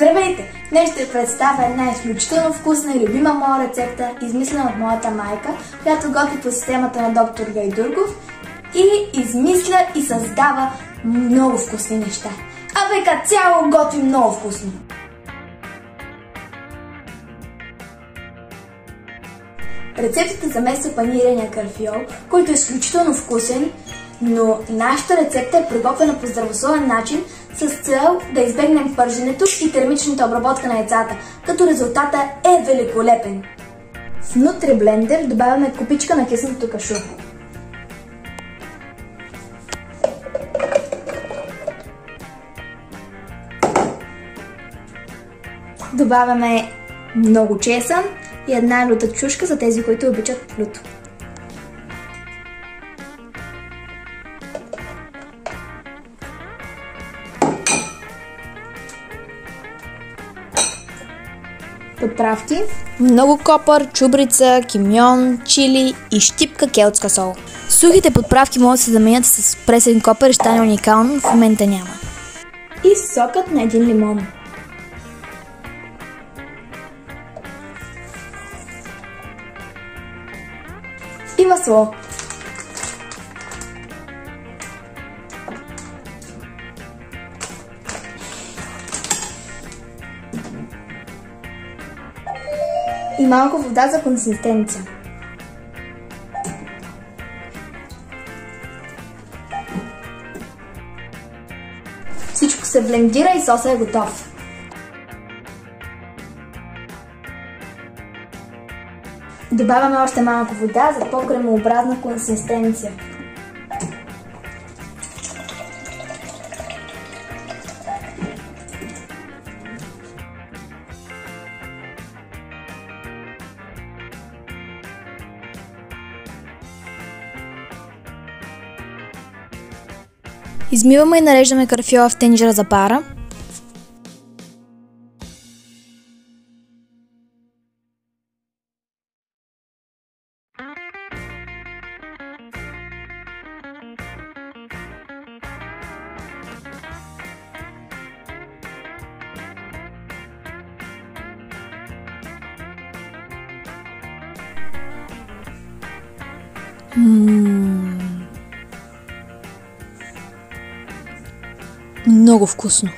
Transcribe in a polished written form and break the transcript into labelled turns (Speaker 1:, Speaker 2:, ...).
Speaker 1: Здравейте! Днес ще представя една изключително вкусна и любима моя рецепта, измислена от моята майка, която готви по системата на доктор Гайдургов и измисля и създава много вкусни неща. Абе, като цяло готви много вкусно! Рецептата замества панирения карфиол, който е изключително вкусен, но нашата рецепта е приготвена по здравословен начин с цел да избегнем пърженето и термичната обработка на яйцата, като резултата е великолепен. В Nutri Blender добавяме купичка на киснато кашу. Добавяме много чесън и една люта чушка за тези, които обичат люто. Подправки: много копър, чубрица, кимьон, чили и щипка келтска сол. Сухите подправки могат да се заменят с пресен копър и стане уникално, но в момента няма. И сокът на един лимон. И масло. И малко вода за консистенция. Всичко се блендира и соса е готов. Добавяме още малко вода за по-кремообразна консистенция. Измиваме и нареждаме карфиола в тенджера за пара. Много вкусно!